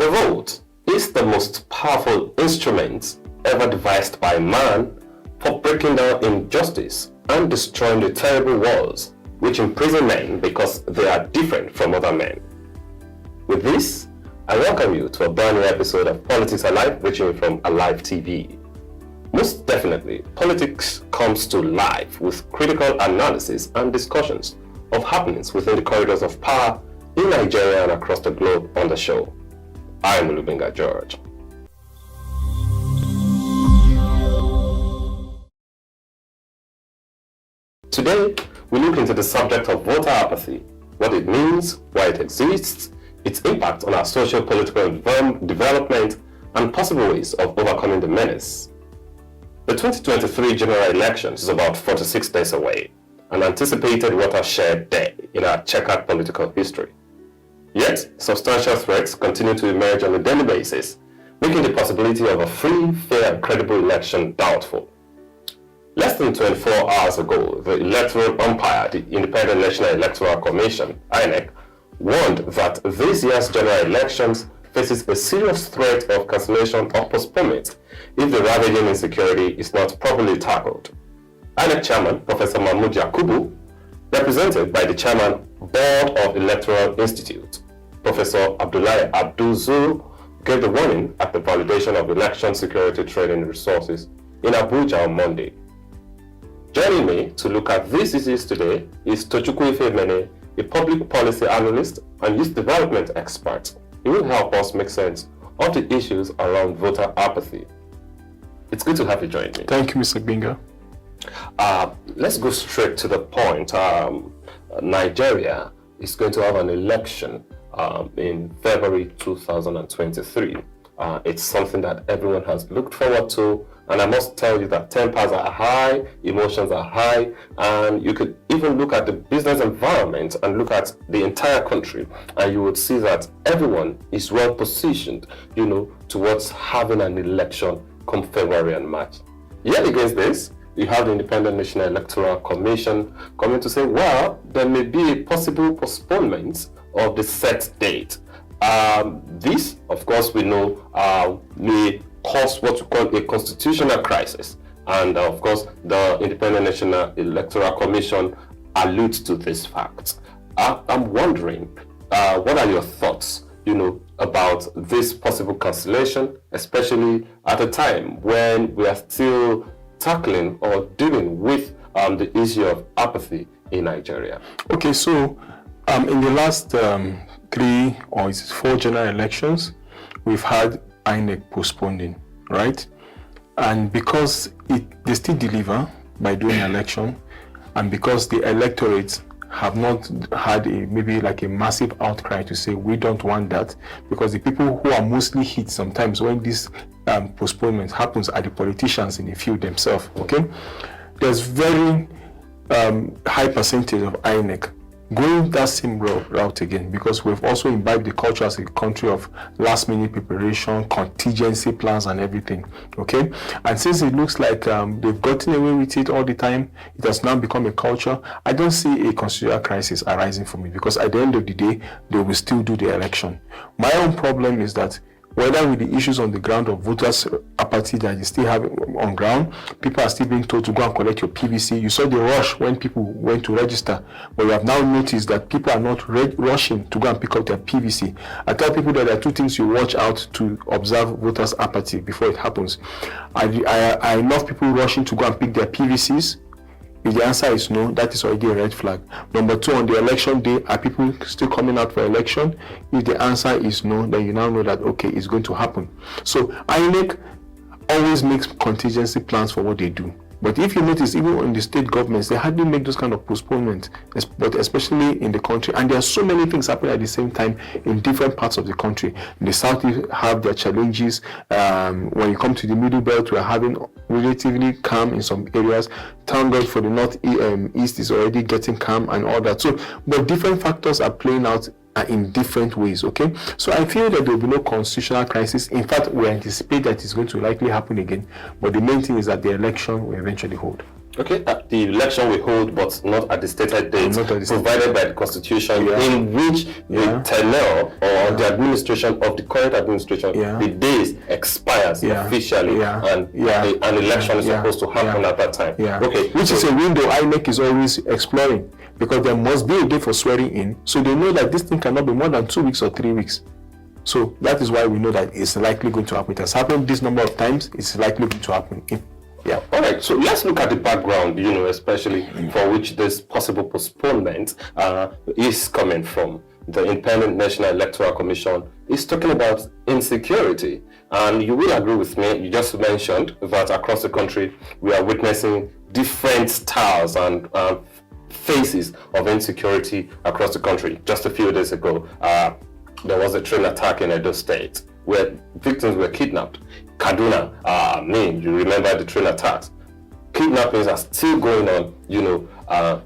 The vote is the most powerful instrument ever devised by man for breaking down injustice and destroying the terrible walls which imprison men because they are different from other men. With this, I welcome you to a brand new episode of Politics Alive, reaching from Alive TV. Most definitely, politics comes to life with critical analysis and discussions of happenings within the corridors of power in Nigeria and across the globe on the show. I am Olubenga George. Today, we look into the subject of voter apathy, what it means, why it exists, its impact on our socio-political development, and possible ways of overcoming the menace. The 2023 general elections is about 46 days away, an anticipated watershed day in our checkered political history. Yet, substantial threats continue to emerge on a daily basis, making the possibility of a free, fair, and credible election doubtful. Less than 24 hours ago, the electoral umpire, the Independent National Electoral Commission, INEC, warned that this year's general elections faces a serious threat of cancellation or postponement if the ravaging insecurity is not properly tackled. INEC Chairman Professor Mahmood Yakubu, represented by the Chairman Board of Electoral Institute, Professor Abdullahi Abdul-Zul, gave the warning at the validation of election security training resources in Abuja on Monday. Joining me to look at these issues today is Tochukwu Ifemene, a public policy analyst and youth development expert. He will help us make sense of the issues around voter apathy. It's good to have you join me. Thank you, Mr. Binga. Let's go straight to the point. Nigeria is going to have an election in February 2023. It's something that everyone has looked forward to, and I must tell you that tempers are high, emotions are high, and you could even look at the business environment and look at the entire country, and you would see that everyone is well positioned, towards having an election come February and March. Yet against this, you have the Independent National Electoral Commission coming to say, well, there may be a possible postponement of the set date. This, of course, we know may cause what we call a constitutional crisis. And of course, the Independent National Electoral Commission alludes to this fact. I'm wondering, what are your thoughts, about this possible cancellation, especially at a time when we are still tackling or dealing with the issue of apathy in Nigeria? Okay, so in the last 3 or 4 general elections, we've had INEC postponing, right? And because they still deliver by doing election, and because the electorate have not had maybe like a massive outcry to say we don't want that, because the people who are mostly hit sometimes when this postponement happens are the politicians in the field themselves. Okay, there's very high percentage of INEC going that same route again, because we've also imbibed the culture as a country of last-minute preparation, contingency plans, and everything. Okay, and since it looks like they've gotten away with it all the time, it has now become a culture. I don't see a constitutional crisis arising from it, because at the end of the day, they will still do the election. My own problem is that whether with the issues on the ground of voters apathy that you still have on ground, people are still being told to go and collect your PVC. You saw the rush when people went to register, but you have now noticed that people are not rushing to go and pick up their PVC. I tell people that there are 2 things you watch out to observe voters apathy before it happens. I love people rushing to go and pick their PVCs. If the answer is no, that is already a red flag. Number 2, on the election day, are people still coming out for election? If the answer is no, then you now know that, okay, it's going to happen. So INEC always makes contingency plans for what they do. But if you notice, even in the state governments, they hardly make those kind of postponements, but especially in the country. And there are so many things happening at the same time in different parts of the country. In the south, you have their challenges. When you come to the middle belt, we are having relatively calm in some areas. Thank God for the northeast is already getting calm and all that. So, but different factors are playing out in different ways. Okay, so I feel that there will be no constitutional crisis. In fact, we anticipate that it's going to likely happen again, but the main thing is that the election will eventually hold. Okay, the election we hold, but not at the stated date, provided by the Constitution, in which the tenure or the administration of the current administration, the days expires officially, and an election is supposed to happen at that time. Okay, which is a window INEC is always exploring, because there must be a day for swearing in, so they know that this thing cannot be more than 2 weeks or 3 weeks. So that is why we know that it's likely going to happen. It has happened this number of times. It's likely going to happen. All right. So let's look at the background, especially for which this possible postponement is coming from. The Independent National Electoral Commission is talking about insecurity. And you will agree with me, you just mentioned that across the country, we are witnessing different styles and phases of insecurity across the country. Just a few days ago, there was a train attack in Edo State where victims were kidnapped. Kaduna, you remember the train attacks. Kidnappings are still going on,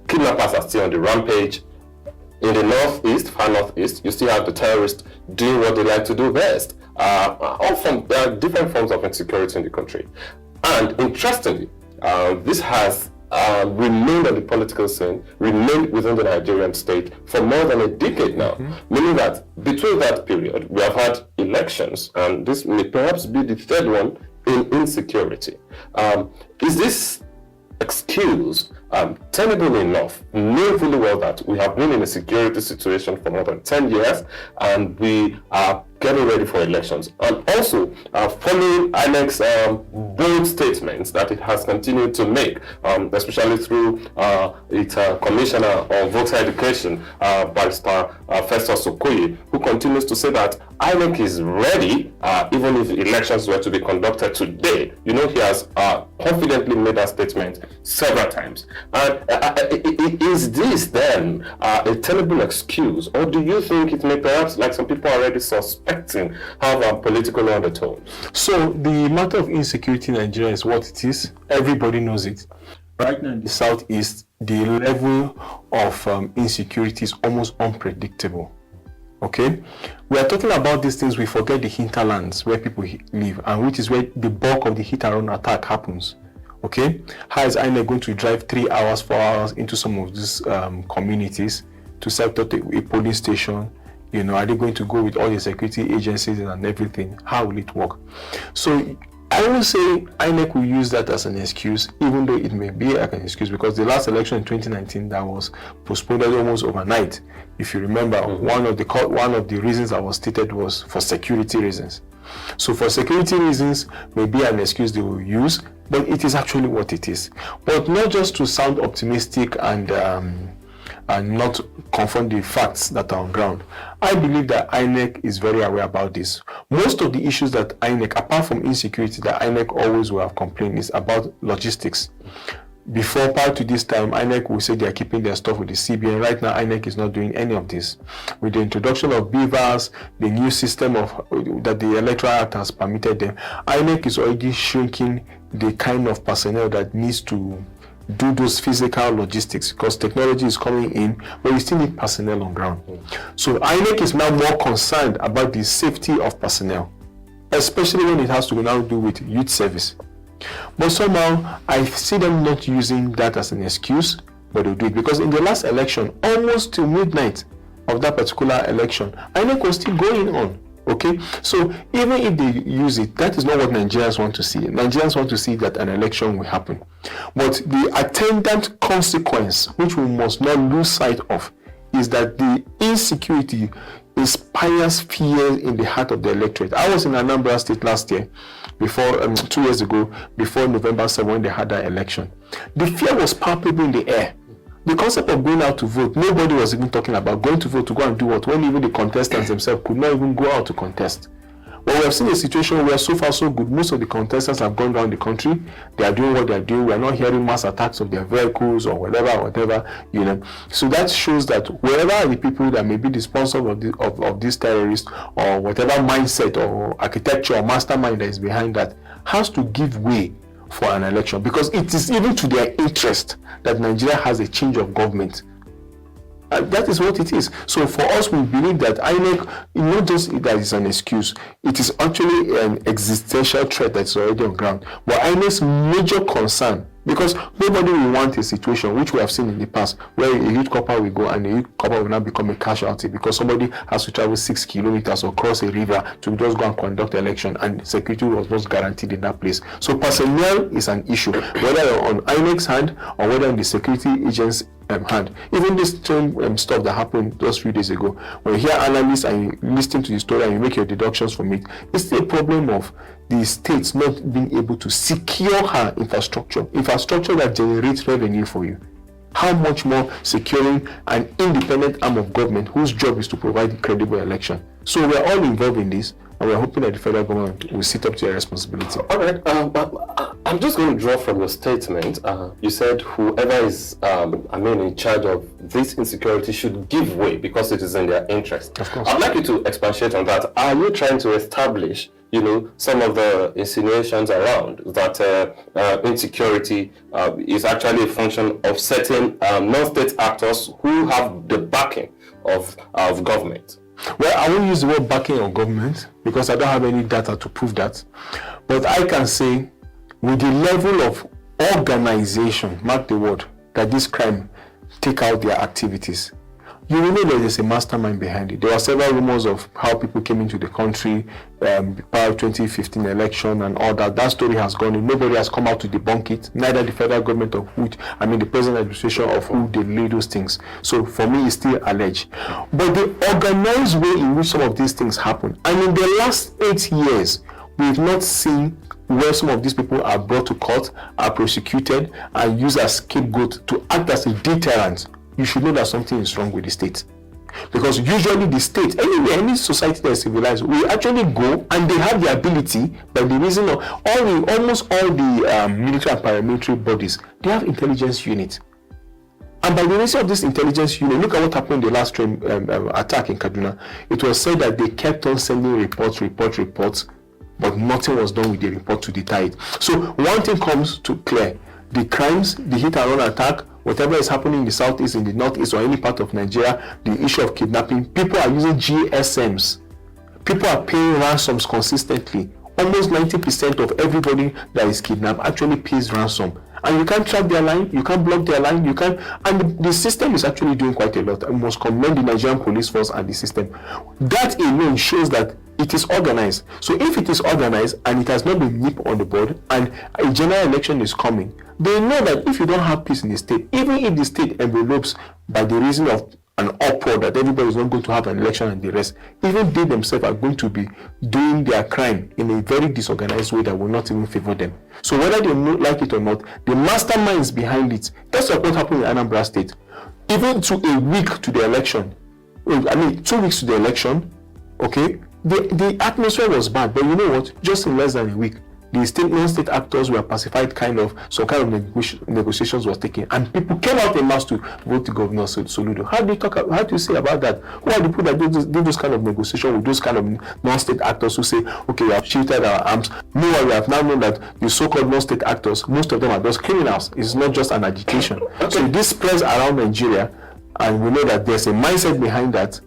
kidnappers are still on the rampage. In the northeast, far northeast, you still have the terrorists doing what they like to do best. There are different forms of insecurity in the country. And interestingly, this has remained on the political scene, remained within the Nigerian state for more than a decade now. Meaning that between that period, we have had elections, and this may perhaps be the third one in insecurity. Is this excuse tenable enough, knowing fully well that we have been in a security situation for more than 10 years and we are getting ready for elections? And also, following INEC's bold statements that it has continued to make, especially through its Commissioner on Voter Education, Barrister Festus Okoye, who continues to say that INEC is ready, even if elections were to be conducted today. He has confidently made that statement several times. And is this then a tenable excuse, or do you think it may perhaps, like some people are already suspecting, have a political undertone? So the matter of insecurity in Nigeria is what it is. Everybody knows it. Right now in the southeast, the level of insecurity is almost unpredictable. Okay, we are talking about these things, we forget the hinterlands where people live, and which is where the bulk of the hit and run attack happens. Okay, how is INEC going to drive 3 hours, 4 hours into some of these communities to set up a police station? Are they going to go with all the security agencies and everything? How will it work? So I will say INEC will use that as an excuse, even though it may be like an excuse, because the last election in 2019 that was postponed almost overnight. If you remember, one of the reasons that was stated was for security reasons. So for security reasons, maybe an excuse they will use, but it is actually what it is. But not just to sound optimistic and not confront the facts that are on ground. I believe that INEC is very aware about this. Most of the issues that INEC, apart from insecurity, that INEC always will have complained is about logistics. Prior to this time, INEC will say they are keeping their stuff with the CBN. Right now, INEC is not doing any of this. With the introduction of BVAS, the new system that the Electoral Act has permitted them, INEC is already shrinking the kind of personnel that needs to do those physical logistics, because technology is coming in, but we still need personnel on ground. So INEC is now more concerned about the safety of personnel, especially when it has to now do with youth service. But somehow I see them not using that as an excuse, but they'll do it, because in the last election, almost till midnight of that particular election, INEC was still going on. Okay, so even if they use it, that is not what Nigerians want to see. Nigerians want to see that an election will happen. But the attendant consequence, which we must not lose sight of, is that the insecurity inspires fear in the heart of the electorate. I was in Anambra State last year, before 2 years ago, before November 7, when they had that election. The fear was palpable in the air. The concept of going out to vote, nobody was even talking about going to vote to go and do what, when even the contestants themselves could not even go out to contest. But we have seen a situation where so far so good, most of the contestants have gone around the country, they are doing what they are doing, we are not hearing mass attacks of their vehicles or whatever, So that shows that wherever are the people that may be the sponsor of these terrorists, or whatever mindset or architecture or mastermind that is behind that, has to give way for an election, because it is even to their interest that Nigeria has a change of government. That is what it is. So for us, we believe that INEC, not just that is an excuse, it is actually an existential threat that's already on ground. But INEC's major concern Because nobody will want a situation which we have seen in the past where a youth corper will go and a youth corper will now become a casualty because somebody has to travel 6 kilometers or cross a river to just go and conduct election, and security was not guaranteed in that place. So personnel is an issue, whether on INEC's hand or whether in the security agents' hand. Even this stuff that happened just a few days ago, when you hear analysts and you listen to the story and you make your deductions from it, it's still a problem of the states not being able to secure her infrastructure that generates revenue for you. How much more securing an independent arm of government whose job is to provide a credible election? So we're all involved in this, and we're hoping that the federal government will sit up to their responsibility. All right, I'm just going to draw from your statement. You said whoever is, in charge of this insecurity should give way because it is in their interest. Of course. I'd like you to expatiate on that. Are you trying to establish, some of the insinuations around that insecurity is actually a function of certain non-state actors who have the backing of government? Well, I won't use the word backing of government because I don't have any data to prove that. But I can say with the level of organization, mark the word, that this crime take out their activities, you will know that there's a mastermind behind it. There were several rumors of how people came into the country prior to 2015 election and all that. That story has gone in. Nobody has come out to debunk it. Neither the federal government of which, the present administration of who they lay those things. So for me, it's still alleged. But the organized way in which some of these things happen, and in the last 8 years, we've not seen where some of these people are brought to court, are prosecuted, and used as scapegoat to act as a deterrent. You should know that something is wrong with the state. Because usually the state, anywhere, any society that is civilized, will actually go, and they have the ability, by the reason of almost all the military and paramilitary bodies, they have intelligence units. And by the reason of this intelligence unit, look at what happened in the last attack in Kaduna. It was said that they kept on sending reports, but nothing was done with the report to deter it. So one thing comes to clear: the crimes, the hit and run attack, whatever is happening in the southeast, in the northeast, or any part of Nigeria, the issue of kidnapping, people are using GSMs. People are paying ransoms consistently. Almost 90% of everybody that is kidnapped actually pays ransom. And you can't track their line, you can't block their line, and the system is actually doing quite a lot. I must commend the Nigerian police force and the system. That alone shows that it is organized. So if it is organized and it has not been nipped on the board, and a general election is coming, they know that if you don't have peace in the state, even if the state envelopes by the reason of an uproar that everybody is not going to have an election and the rest, even they themselves are going to be doing their crime in a very disorganized way that will not even favor them. So whether they like it or not, the masterminds behind it, that's what happened in Anambra State. Even to a week to the election, 2 weeks to the election, okay, the atmosphere was bad, but you know what? Just in less than a week, the non-state actors were pacified, some kind of negotiations was taken, and people came out en masse to vote to Governor Soludo. How do you say about that? Who are the people that do those kind of negotiations with those kind of non-state actors who say, okay, we have shifted our arms? Meanwhile, we have now known that the so-called non-state actors, most of them are just criminals. It's not just an agitation. Okay. So this spreads around Nigeria, and we know that there's a mindset behind that.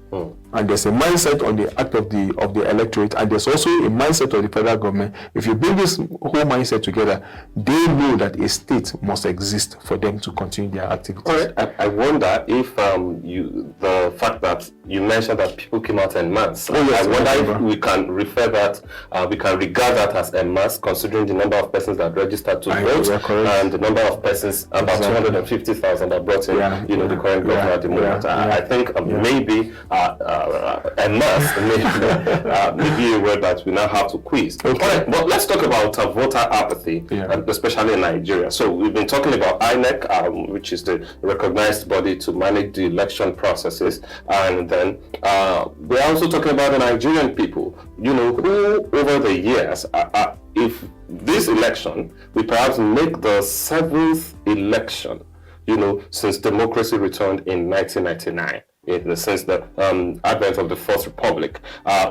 And there's a mindset on the act of the electorate, and there's also a mindset of the federal government. If you bring this whole mindset together, they know that a state must exist for them to continue their activities. All right. I wonder if the fact that you mentioned that people came out en masse, I wonder if we can refer that, we can regard that as en masse, considering the number of persons that registered to vote and the number of persons, about 250,000 that brought in, the current governor at the moment. I think maybe en masse may be a word that we now have to quiz. Okay. All right, but let's talk about voter apathy, especially in Nigeria. So we've been talking about INEC, which is the recognized body to manage the election processes, and then we're also talking about the Nigerian people, who over the years, if this election, we perhaps make the 7th election, since democracy returned in 1999. In the sense that advent of the Fourth Republic,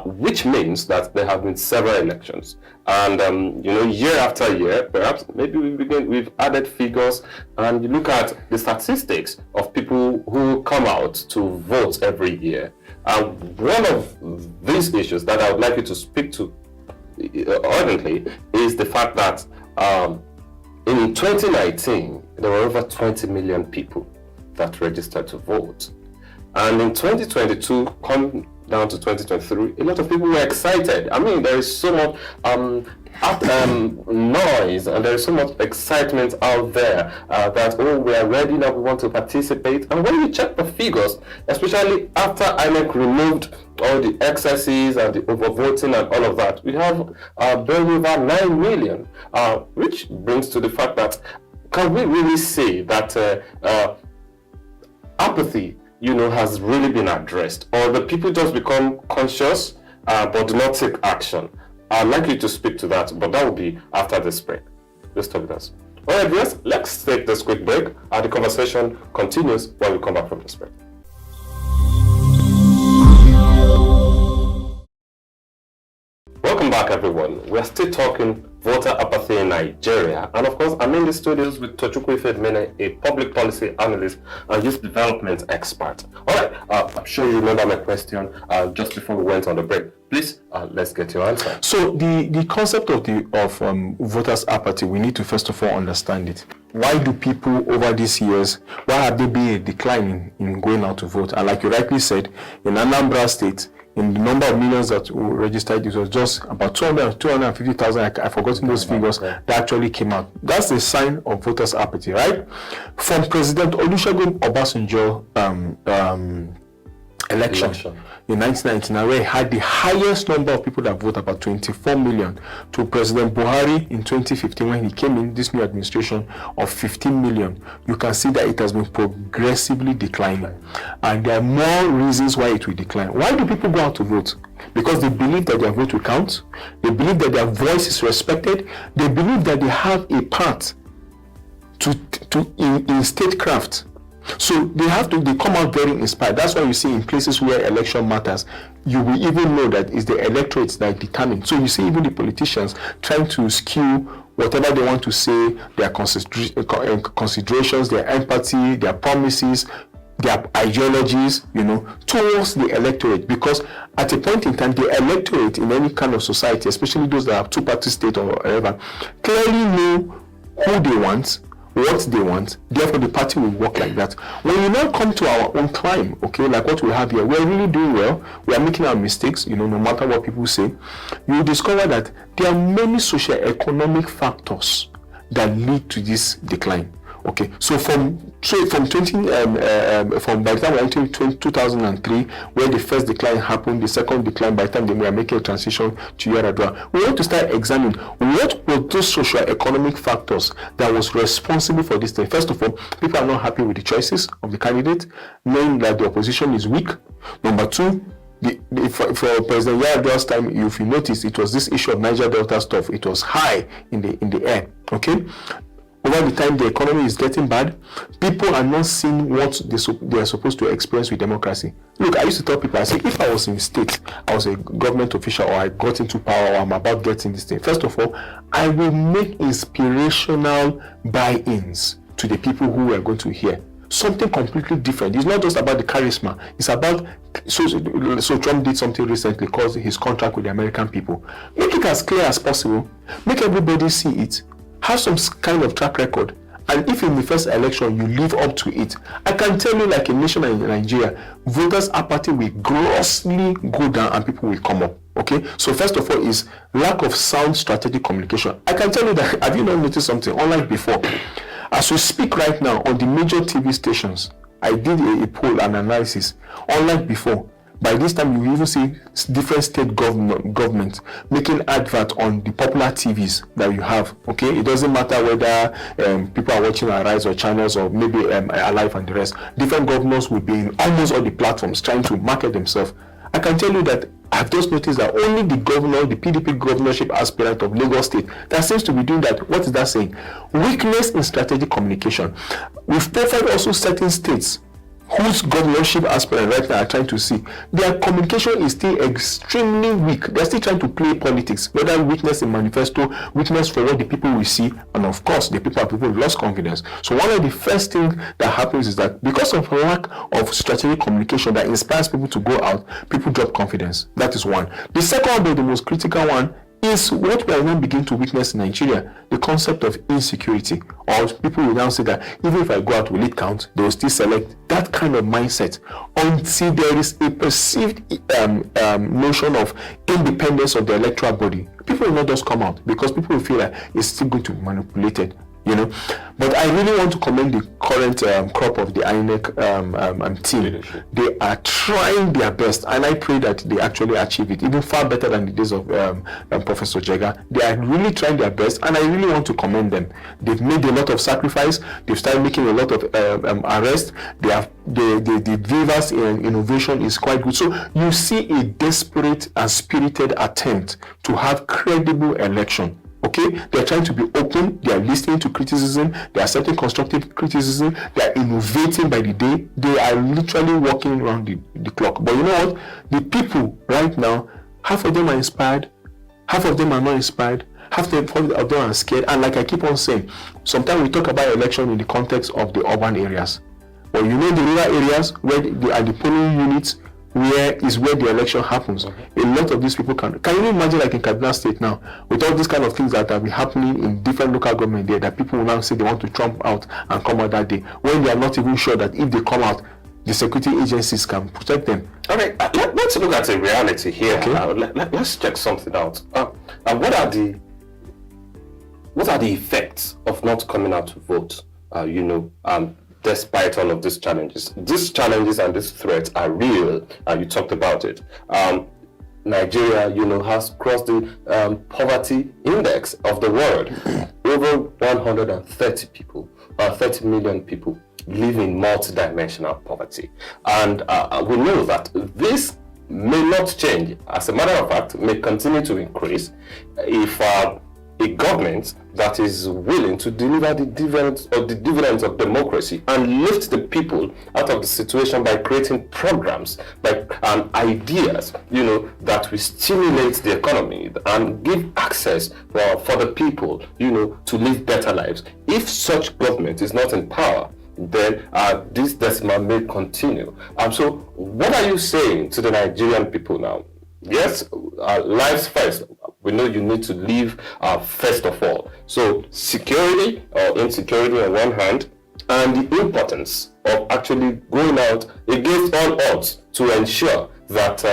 which means that there have been several elections, and year after year, perhaps maybe we've added figures, and you look at the statistics of people who come out to vote every year. One of these issues that I would like you to speak to urgently is the fact that In 2019, there were over 20 million people that registered to vote. And in 2022, come down to 2023, a lot of people were excited. I mean, there is so much noise and there is so much excitement out there that, oh, we are ready now, we want to participate. And when you check the figures, especially after INEC removed all the excesses and the overvoting and all of that, we have barely over 9 million, which brings to the fact that, can we really say that apathy, has really been addressed, or the people just become conscious but do not take action? I'd like you to speak to that, but that will be after this break. Just stay with us. All right, viewers, let's take this quick break. The conversation continues when we come back from this break. Welcome back, everyone. We're still talking voter apathy in Nigeria. And of course, I'm in the studios with Tochukwu Ifedimene, a public policy analyst and youth development expert. All right, I'm sure you remember my question just before we went on the break. Please, let's get your answer. So the concept of voters apathy, we need to first of all understand it. Why do people over these years, why have there been a decline in going out to vote? And like you rightly said, in Anambra State, in the number of millions that were registered, it was just about 250,000. I've forgotten those figures that actually came out. That's a sign of voters' apathy, right? From President Olusegun Obasanjo election in 1999, where he had the highest number of people that voted, about 24 million, to President Buhari in 2015, when he came in, this new administration, of 15 million. You can see that it has been progressively declining. And there are more reasons why it will decline. Why do people go out to vote? Because they believe that their vote will count. They believe that their voice is respected. They believe that they have a part in statecraft. So they come out very inspired. That's why you see in places where election matters, you will even know that it's the electorates that determine. So you see even the politicians trying to skew whatever they want to say, their considerations, their empathy, their promises, their ideologies, towards the electorate. Because at a point in time, the electorate in any kind of society, especially those that have two-party state or whatever, clearly know who they want, what they want, therefore the party will work like that. When you now come to our own climb, okay, like what we have here, we're really doing well, we are making our mistakes, no matter what people say, you will discover that there are many socio-economic factors that lead to this decline. Okay, so from by the time we entered 2003, where the first decline happened, the second decline by the time we are making a transition to Yar'Adua, we want to start examining what were those socio-economic factors that was responsible for this thing. First of all, people are not happy with the choices of the candidate, knowing that the opposition is weak. Number two, for President Yar'Adua's time, if you notice, it was this issue of Niger Delta stuff. It was high in the air. Okay. Over the time the economy is getting bad, people are not seeing what they are supposed to experience with democracy. Look, I used to tell people, I say, if I was in state, I was a government official, or I got into power, or I'm about getting this thing, first of all, I will make inspirational buy-ins to the people who are going to hear. Something completely different. It's not just about the charisma. It's about, so Trump did something recently, caused his contract with the American people. Make it as clear as possible. Make everybody see it. Have some kind of track record, and if in the first election you live up to it, I can tell you, like a nation in Nigeria, voters' apathy will grossly go down and people will come up. Okay, so first of all is lack of sound strategic communication. I can tell you that, have you not noticed something? Unlike before, as we speak right now on the major TV stations, I did a poll and analysis. Unlike before, by this time you even see different state governments making advert on the popular TVs that you have. Okay, it doesn't matter whether people are watching Arise or channels or maybe Alive and the rest. Different governors will be in almost all the platforms trying to market themselves. I can tell you that I've just noticed that only the governor, the PDP governorship aspirant of Lagos State, that seems to be doing that. What is that saying? Weakness in strategic communication. We've profiled also certain states whose governorship aspirants right now are trying to see. Their communication is still extremely weak. They're still trying to play politics, whether weakness in manifesto, weakness for what the people will see, and of course, the people have lost confidence. So one of the first things that happens is that because of lack of strategic communication that inspires people to go out, people drop confidence. That is one. The second one, but the most critical one, is what we are now beginning to witness in Nigeria, the concept of insecurity. Or people will now say that even if I go out, will it count? They will still select that kind of mindset until there is a perceived notion of independence of the electoral body. People will not just come out because people will feel like it's still going to be manipulated. But I really want to commend the current crop of the INEC team. They are trying their best, and I pray that they actually achieve it, even far better than the days of Professor Jega. They are really trying their best, and I really want to commend them. They've made a lot of sacrifice. They've started making a lot of arrests. The vivas in innovation is quite good. So you see a desperate and spirited attempt to have credible election. Okay, they are trying to be open, they are listening to criticism, they are accepting constructive criticism, they are innovating by the day, they are literally walking around the clock. But you know what? The people right now, half of them are inspired, half of them are not inspired, half of them are scared. And like I keep on saying, sometimes we talk about election in the context of the urban areas. But the rural areas where the polling units, where the election happens. A lot of these people can you imagine, like in Kaduna State now, with all these kind of things that have been happening in different local government there, that people will now say they want to trump out and come out that day, when they are not even sure that if they come out, the security agencies can protect them. All right, let's look at the reality here. Okay. Let's check something out. What are the effects of not coming out to vote? Despite all of these challenges and these threats are real, you talked about it. Nigeria, has crossed the poverty index of the world. Over 30 million people live in multidimensional poverty. And we know that this may not change. As a matter of fact, may continue to increase if a government that is willing to deliver the dividends of democracy and lift the people out of the situation by creating programs, by ideas, that will stimulate the economy and give access for the people, to live better lives. If such government is not in power, then this decimal may continue. So what are you saying to the Nigerian people now? Yes, lives first. We know you need to live first of all. So security or insecurity on one hand, and the importance of actually going out against all odds to ensure that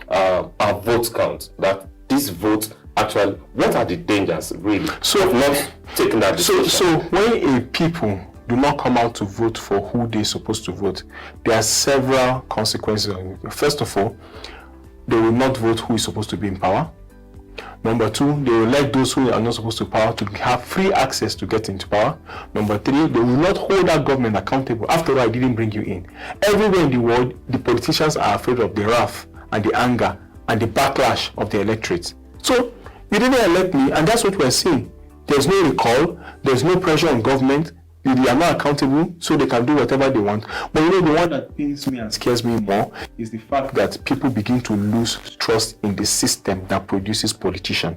our votes count, that these votes actually, what are the dangers really of not taking that decision? So when a people do not come out to vote for who they're supposed to vote, there are several consequences. First of all, they will not vote who is supposed to be in power. Number two, they will let those who are not supposed to power to have free access to get into power. Number three, they will not hold that government accountable. After all, I didn't bring you in. Everywhere in the world, the politicians are afraid of the wrath and the anger and the backlash of the electorate. So, you didn't elect me, and that's what we're seeing. There's no recall, there's no pressure on government. They are not accountable, so they can do whatever they want. But the one that pains me and scares me more is the fact that people begin to lose trust in the system that produces politicians,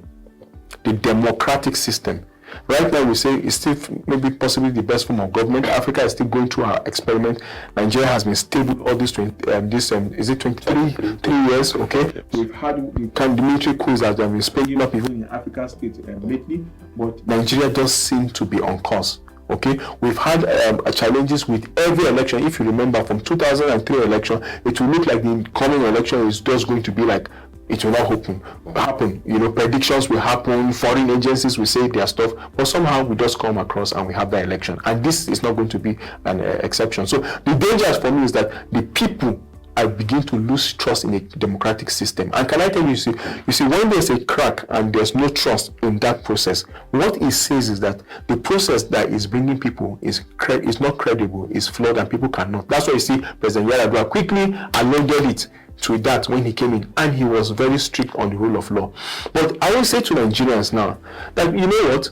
the democratic system. Right now, we say it's still maybe possibly the best form of government. Africa is still going through our experiment. Nigeria has been stable all these 23 years. Okay, we've had the military coups that have been spending up even in African states lately, but Nigeria does seem to be on course. Okay, we've had challenges with every election. If you remember from 2003 election, it will look like the coming election is just going to be like it will not happen. Predictions will happen, foreign agencies will say their stuff, but somehow we just come across and we have that election. And this is not going to be an exception. So the danger for me is that the people I begin to lose trust in a democratic system. And can I tell you, you see, when there's a crack and there's no trust in that process, what it says is that the process that is bringing people is not credible, is flawed, and people cannot. That's why you see President Yar'Adua quickly alluded it to that when he came in, and he was very strict on the rule of law. But I will say to Nigerians now that, you know what,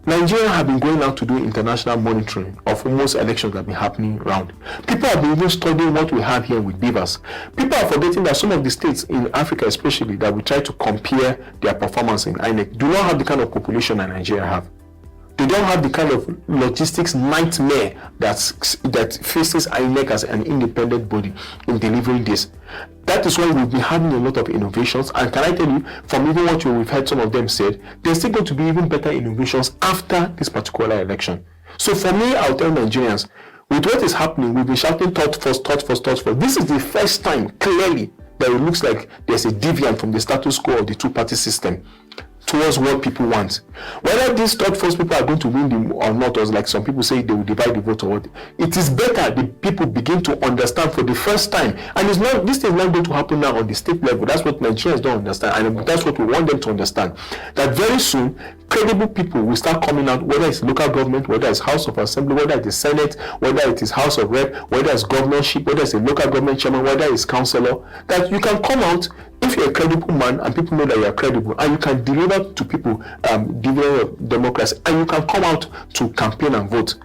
Nigeria have been going out to do international monitoring of almost elections that have been happening around. People have been even studying what we have here with beavers. People are forgetting that some of the states in Africa especially that we try to compare their performance in INEC do not have the kind of population that Nigeria have. They don't have the kind of logistics nightmare that faces INEC as an independent body in delivering this. That is why we've been having a lot of innovations. And can I tell you, from even what we've heard some of them said, there's still going to be even better innovations after this particular election. So for me, I'll tell Nigerians, with what is happening, we've been shouting thought first, thought first, thought first. This is the first time, clearly, that it looks like there's a deviant from the status quo of the two-party system towards what people want. Whether these third first people are going to win them or not, or like some people say they will divide the vote or what, it is better the people begin to understand for the first time. And it's not, this is not going to happen now on the state level. That's what Nigerians don't understand, and that's what we want them to understand. That very soon, credible people will start coming out, whether it's local government, whether it's House of Assembly, whether it's the Senate, whether it is House of Rep, whether it's governorship, whether it's a local government chairman, whether it's councillor, that you can come out if you're a credible man and people know that you are credible, and you can deliver to people dividend of democracy, and you can come out to campaign and vote,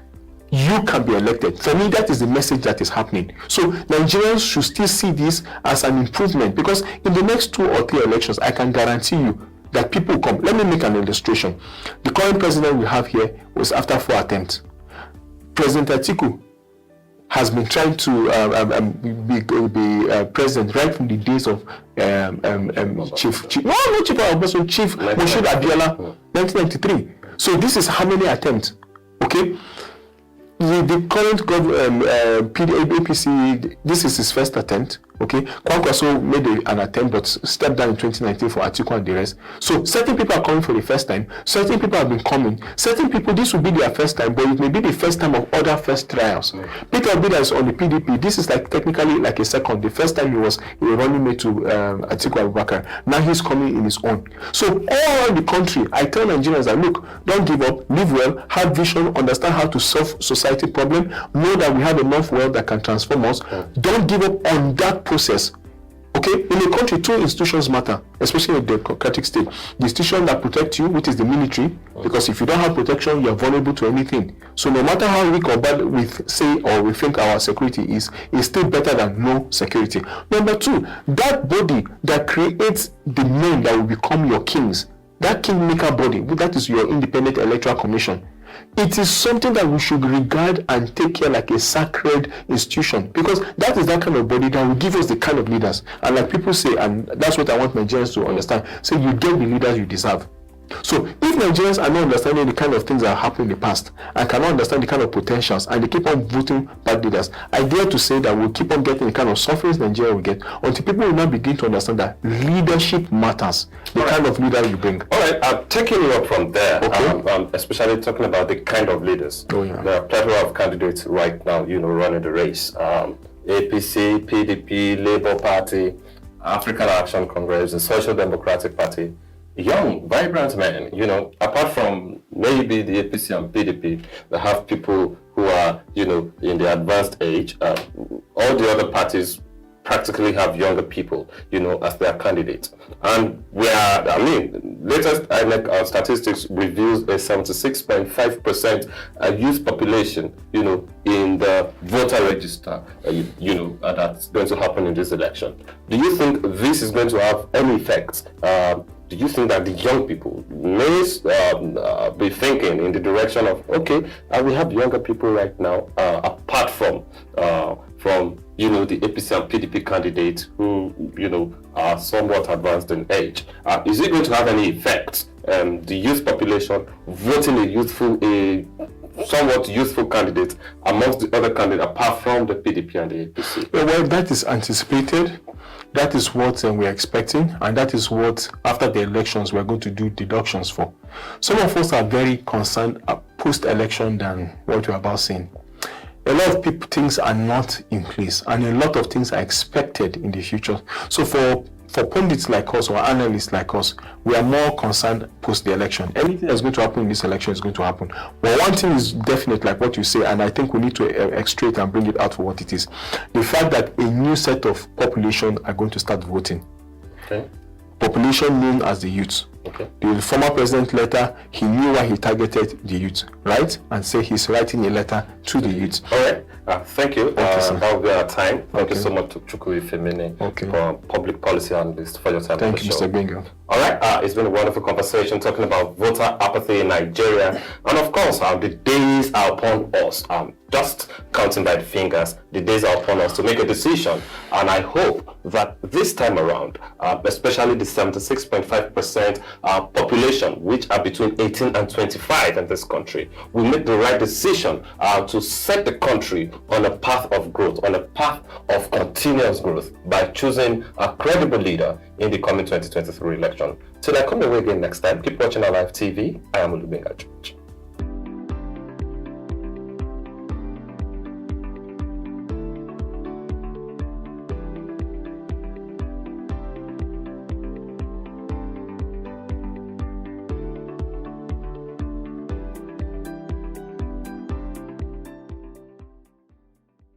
you can be elected. For me, that is the message that is happening. So Nigerians should still see this as an improvement, because in the next 2 or 3 elections, I can guarantee you that people will come. Let me make an illustration. The current president we have here was after 4 attempts. President Atiku has been trying to be president right from the days of Chief Moshood Abiola, 1993. So this is how many attempts, okay? The current APC, this is his first attempt, okay? Kwankwaso made an attempt but stepped down in 2019 for Atiku and the rest. So certain people are coming for the first time, certain people have been coming, certain people, this will be their first time, but it may be the first time of other first trials. Peter Obi is on the PDP, this is like technically like a second. The first time he was running mate to Atiku Abubakar. Now he's coming in his own. So all around the country, I tell Nigerians that look, don't give up, live well, have vision, understand how to solve society problem, know that we have enough wealth that can transform us. Don't give up on that process. Okay, in a country, 2 institutions matter, especially in a democratic state. The institution that protects you, which is the military, because if you don't have protection, you are vulnerable to anything. So no matter how weak or bad we say or we think our security is, it's still better than no security. Number 2, that body that creates the men that will become your kings, that kingmaker body, that is your independent electoral commission. It is something that we should regard and take care like a sacred institution, because that is that kind of body that will give us the kind of leaders. And like people say, and that's what I want Nigerians to understand, say you get the leaders you deserve. So if Nigerians are not understanding the kind of things that happened in the past and cannot understand the kind of potentials, and they keep on voting bad leaders, I dare to say that we'll keep on getting the kind of sufferings Nigeria will get until people will not begin to understand that leadership matters, the kind of leader you bring. All right, I'm taking you up from there, okay. Especially talking about the kind of leaders. Oh, yeah. There are plethora of candidates right now, running the race. APC, PDP, Labour Party, African Action Congress, the Social Democratic Party. Young, vibrant men, apart from maybe the APC and PDP, they have people who are, in the advanced age. All the other parties practically have younger people, as their candidates. And latest INEC statistics reveals a 76.5% youth population, in the voter register, that's going to happen in this election. Do you think this is going to have any effect? Do you think that the young people may be thinking in the direction of, okay, we have younger people right now, apart from the APC and PDP candidates who, are somewhat advanced in age. Is it going to have any effect? The youth population voting a somewhat youthful candidate amongst the other candidates, apart from the PDP and the APC? Well, that is anticipated. That is what we're expecting, and that is what, after the elections, we're going to do deductions for. Some of us are very concerned post-election than what we're about seeing. A lot of things are not in place, and a lot of things are expected in the future. So for pundits like us or analysts like us, we are more concerned post the election. Anything that's going to happen in this election is going to happen. But one thing is definite, like what you say, and I think we need to extract and bring it out for what it is. The fact that a new set of population are going to start voting. Okay. Population known as the youth. Okay. The former president letter, he knew why he targeted the youth, right? And say he's writing a letter to the youth. All right. Thank you. Thank you, sir. That will be our time. Thank you Okay. so much to Chukwu Femini, Okay. public policy analyst, for your time on Thank the you, show. Mr. Bingo. All right, it's been a wonderful conversation talking about voter apathy in Nigeria. And of course, the days are upon us. Just counting by the fingers, the days are upon us to make a decision. And I hope that this time around, especially the 76.5% population, which are between 18 and 25 in this country, will make the right decision to set the country on a path of growth, on a path of continuous growth by choosing a credible leader in the coming 2023 election. Till I come away again next time, keep watching our live TV. I am Olubenga George.